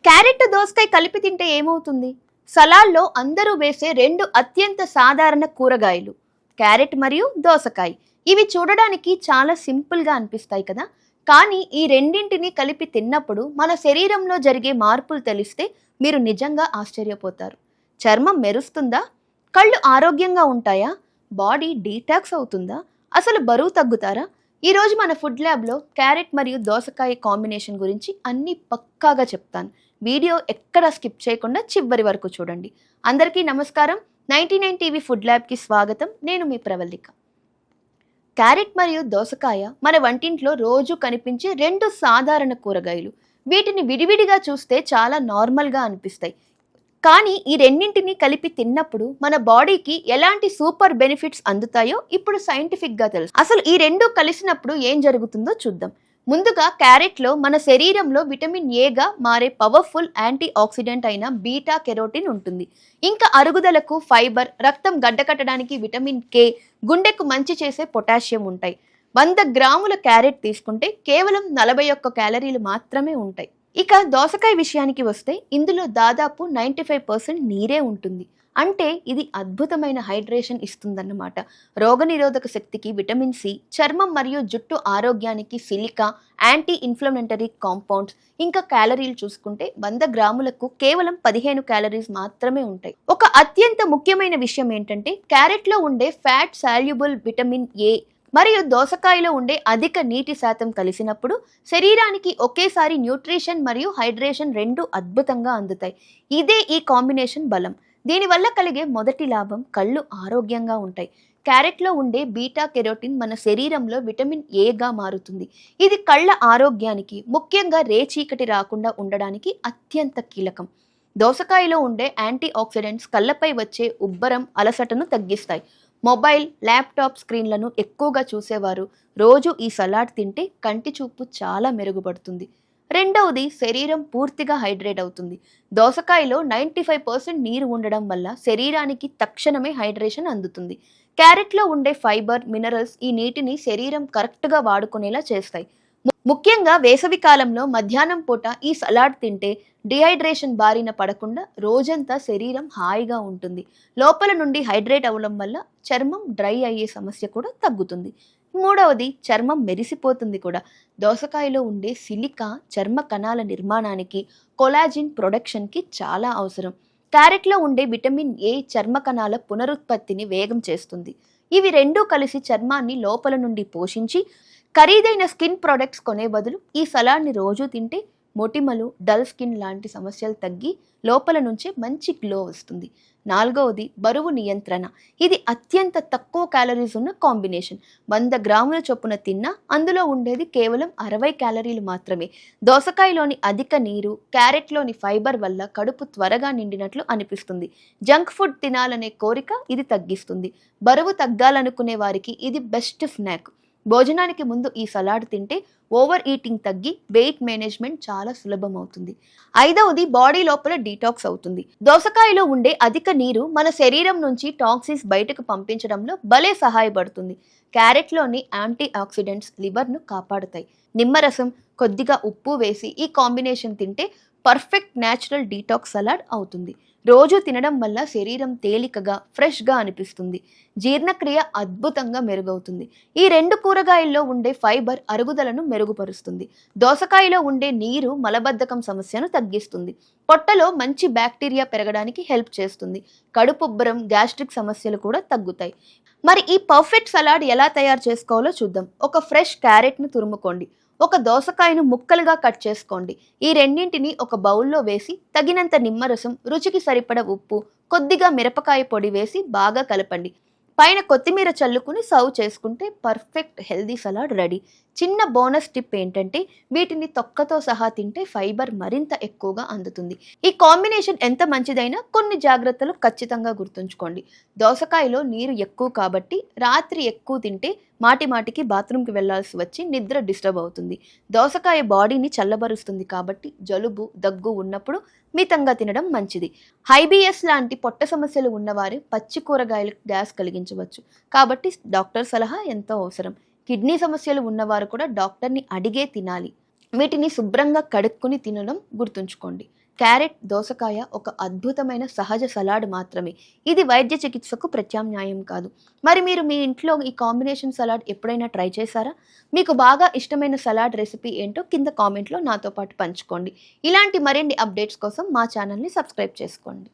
Carrot దోసకాయ కలిపి తింటే ఏమవుతుంది? సలాడ్లో అందరూ వేసే రెండు అత్యంత సాధారణ కూరగాయలు క్యారెట్ మరియు దోసకాయ. ఇవి చూడడానికి చాలా సింపుల్గా అనిపిస్తాయి కదా, కానీ ఈ రెండింటిని కలిపి తిన్నప్పుడు మన శరీరంలో జరిగే మార్పులు తెలిస్తే మీరు నిజంగా ఆశ్చర్యపోతారు. చర్మం మెరుస్తుందా? కళ్ళు ఆరోగ్యంగా ఉంటాయా? బాడీ డీటాక్స్ అవుతుందా? అసలు బరువు తగ్గుతారా? ఈరోజు మన ఫుడ్ ల్యాబ్లో క్యారెట్ మరియు దోసకాయ కాంబినేషన్ గురించి అన్నీ పక్కాగా చెప్తాను. వీడియో ఎక్కడ స్కిప్ చేయకుండా చివరి వరకు చూడండి. అందరికీ నమస్కారం. 99 టీవీ ఫుడ్ ల్యాబ్కి స్వాగతం. నేను మీ ప్రవల్లిక. క్యారెట్ మరియు దోసకాయ మన వంటింట్లో రోజు కనిపించే రెండు సాధారణ కూరగాయలు. వీటిని విడివిడిగా చూస్తే చాలా నార్మల్గా అనిపిస్తాయి, కానీ ఈ రెండింటిని కలిపి తిన్నప్పుడు మన బాడీకి ఎలాంటి సూపర్ బెనిఫిట్స్ అందుతాయో ఇప్పుడు సైంటిఫిక్గా తెలుసు. అసలు ఈ రెండు కలిసినప్పుడు ఏం జరుగుతుందో చూద్దాం. ముందుగా క్యారెట్లో మన శరీరంలో విటమిన్ ఏగా మారే పవర్ఫుల్ యాంటీ ఆక్సిడెంట్ అయిన బీటా కెరోటిన్ ఉంటుంది. ఇంకా అరుగుదలకు ఫైబర్, రక్తం గడ్డకట్టడానికి విటమిన్ కే, గుండెకు మంచి చేసే పొటాషియం ఉంటాయి. 100 గ్రాముల క్యారెట్ తీసుకుంటే కేవలం 41 క్యాలరీలు మాత్రమే ఉంటాయి. ఇక దోసకాయ విషయానికి వస్తే ఇందులో దాదాపు 95% నీరే ఉంటుంది. అంటే ఇది అద్భుతమైన హైడ్రేషన్ ఇస్తుందన్నమాట. రోగనిరోధక శక్తికి విటమిన్ సి, చర్మం మరియు జుట్టు ఆరోగ్యానికి సిలికా, యాంటీ ఇన్ఫ్లమేటరీ కాంపౌండ్స్. ఇంకా క్యాలరీలు చూసుకుంటే 100 గ్రాములకు కేవలం 15 క్యాలరీస్ మాత్రమే ఉంటాయి. ఒక అత్యంత ముఖ్యమైన విషయం ఏంటంటే క్యారెట్లో ఉండే ఫ్యాట్ సాల్యుబుల్ విటమిన్ ఏ మరియు దోసకాయలో ఉండే అధిక నీటి శాతం కలిసినప్పుడు శరీరానికి ఒకేసారి న్యూట్రిషన్ మరియు హైడ్రేషన్ రెండు అద్భుతంగా అందుతాయి. ఇదే ఈ కాంబినేషన్ బలం. దీనివల్ల కలిగే మొదటి లాభం, కళ్ళు ఆరోగ్యంగా ఉంటాయి. క్యారెట్లో ఉండే బీటా కెరోటిన్ మన శరీరంలో విటమిన్ ఏగా మారుతుంది. ఇది కళ్ళ ఆరోగ్యానికి, ముఖ్యంగా రేచీకటి రాకుండా ఉండడానికి అత్యంత కీలకం. దోసకాయలో ఉండే యాంటీ ఆక్సిడెంట్స్ కళ్ళపై వచ్చే ఉబ్బరం, అలసటను తగ్గిస్తాయి. మొబైల్, ల్యాప్టాప్ స్క్రీన్లను ఎక్కువగా చూసేవారు రోజు ఈ సలాడ్ తింటే కంటి చూపు చాలా మెరుగుపడుతుంది. రెండవది, శరీరం పూర్తిగా హైడ్రేట్ అవుతుంది. దోసకాయలో 95% నీరు ఉండడం వల్ల శరీరానికి తక్షణమే హైడ్రేషన్ అందుతుంది. క్యారెట్లో ఉండే ఫైబర్, మినరల్స్ ఈ నీటిని శరీరం కరెక్ట్గా వాడుకునేలా చేస్తాయి. ముఖ్యంగా వేసవి కాలంలో మధ్యాహ్నం పూట ఈ సలాడ్ తింటే డిహైడ్రేషన్ బారిన పడకుండా రోజంతా శరీరం హాయిగా ఉంటుంది. లోపల నుండి హైడ్రేట్ అవ్వడం వల్ల చర్మం డ్రై అయ్యే సమస్య కూడా తగ్గుతుంది. మూడవది, చర్మం మెరిసిపోతుంది కూడా. దోసకాయలో ఉండే సిలికా చర్మ కణాల నిర్మాణానికి, కొలాజిన్ ప్రొడక్షన్కి చాలా అవసరం. క్యారెట్లో ఉండే విటమిన్ ఏ చర్మ కణాల పునరుత్పత్తిని వేగం చేస్తుంది. ఇవి రెండూ కలిసి చర్మాన్ని లోపల నుండి పోషించి ఖరీదైన స్కిన్ ప్రొడక్ట్స్ కొనే బదులు ఈ సలాడ్ని రోజు తింటే మొటిమలు, డల్ స్కిన్ లాంటి సమస్యలు తగ్గి లోపల నుంచే మంచి గ్లో వస్తుంది. నాలుగవది, బరువు నియంత్రణ. ఇది అత్యంత తక్కువ క్యాలరీస్ ఉన్న కాంబినేషన్. 100 గ్రాముల చొప్పున తిన్నా అందులో ఉండేది కేవలం 60 క్యాలరీలు మాత్రమే. దోసకాయలోని అధిక నీరు, క్యారెట్లోని ఫైబర్ వల్ల కడుపు త్వరగా నిండినట్లు అనిపిస్తుంది. జంక్ ఫుడ్ తినాలనే కోరిక ఇది తగ్గిస్తుంది. బరువు తగ్గాలనుకునే వారికి ఇది బెస్ట్ స్నాక్. భోజనానికి ముందు ఈ సలాడ్ తింటే ఓవర్ ఈటింగ్ తగ్గి వెయిట్ మేనేజ్మెంట్ చాలా సులభం అవుతుంది. ఐదవది, బాడీ లోపల డీటాక్స్ అవుతుంది. దోసకాయలో ఉండే అధిక నీరు మన శరీరం నుంచి టాక్సిన్స్ బయటకు పంపించడంలో భలే సహాయపడుతుంది. క్యారెట్లోని యాంటీ ఆక్సిడెంట్స్ లివర్ను కాపాడుతాయి. నిమ్మరసం, కొద్దిగా ఉప్పు వేసి ఈ కాంబినేషన్ తింటే పర్ఫెక్ట్ న్యాచురల్ డీటాక్స్ సలాడ్ అవుతుంది. రోజు తినడం వల్ల శరీరం తేలికగా, ఫ్రెష్గా అనిపిస్తుంది. జీర్ణక్రియ అద్భుతంగా మెరుగవుతుంది. ఈ రెండు కూరగాయల్లో ఉండే ఫైబర్ అరుగుదలను మెరుగుపరుస్తుంది. దోసకాయలో ఉండే నీరు మలబద్ధకం సమస్యను తగ్గిస్తుంది. పొట్టలో మంచి బ్యాక్టీరియా పెరగడానికి హెల్ప్ చేస్తుంది. కడుపుబ్బరం, గ్యాస్ట్రిక్ సమస్యలు కూడా తగ్గుతాయి. మరి ఈ పర్ఫెక్ట్ సలాడ్ ఎలా తయారు చేసుకోవాలో చూద్దాం. ఒక ఫ్రెష్ క్యారెట్ను తురుముకోండి. ఒక దోసకాయను ముక్కలుగా కట్ చేసుకోండి. ఈ రెండింటిని ఒక బౌల్లో వేసి తగినంత నిమ్మరసం, రుచికి సరిపడ ఉప్పు, కొద్దిగా మిరపకాయ పొడి వేసి బాగా కలపండి. పైన కొత్తిమీర చల్లుకుని సర్వ్ చేసుకుంటే పర్ఫెక్ట్ హెల్దీ సలాడ్ రెడీ. చిన్న బోనస్ టిప్ ఏంటంటే వీటిని తొక్కతో సహా తింటే ఫైబర్ మరింత ఎక్కువగా అందుతుంది. ఈ కాంబినేషన్ ఎంత మంచిదైనా కొన్ని జాగ్రత్తలు ఖచ్చితంగా గుర్తుంచుకోండి. దోసకాయలో నీరు ఎక్కువ కాబట్టి రాత్రి ఎక్కువ తింటే మాటికి బాత్రూమ్కి వెళ్లాల్సి వచ్చి నిద్ర డిస్టర్బ్ అవుతుంది. దోసకాయ బాడీని చల్లబరుస్తుంది కాబట్టి జలుబు, దగ్గు ఉన్నప్పుడు మితంగా తినడం మంచిది. హైబిఎస్ లాంటి పొట్ట సమస్యలు ఉన్నవారు పచ్చి కూరగాయలు గ్యాస్ కలిగించవచ్చు కాబట్టి డాక్టర్ సలహా ఎంతో అవసరం. కిడ్నీ సమస్యలు ఉన్నవారు కూడా డాక్టర్ని అడిగే తినాలి. వీటిని శుభ్రంగా కడుక్కుని తినడం గుర్తుంచుకోండి. క్యారెట్, దోసకాయ ఒక అద్భుతమైన సహజ సలాడ్ మాత్రమే. ఇది వైద్య చికిత్సకు ప్రత్యామ్నాయం కాదు. మరి మీరు మీ ఇంట్లో ఈ కాంబినేషన్ సలాడ్ ఎప్పుడైనా ట్రై చేశారా? మీకు బాగా ఇష్టమైన సలాడ్ రెసిపీ ఏంటో కింద కామెంట్‌లో నాతో పాటు పంచుకోండి. ఇలాంటి మరిన్ని అప్డేట్స్ కోసం మా ఛానల్‌ని సబ్స్క్రైబ్ చేసుకోండి.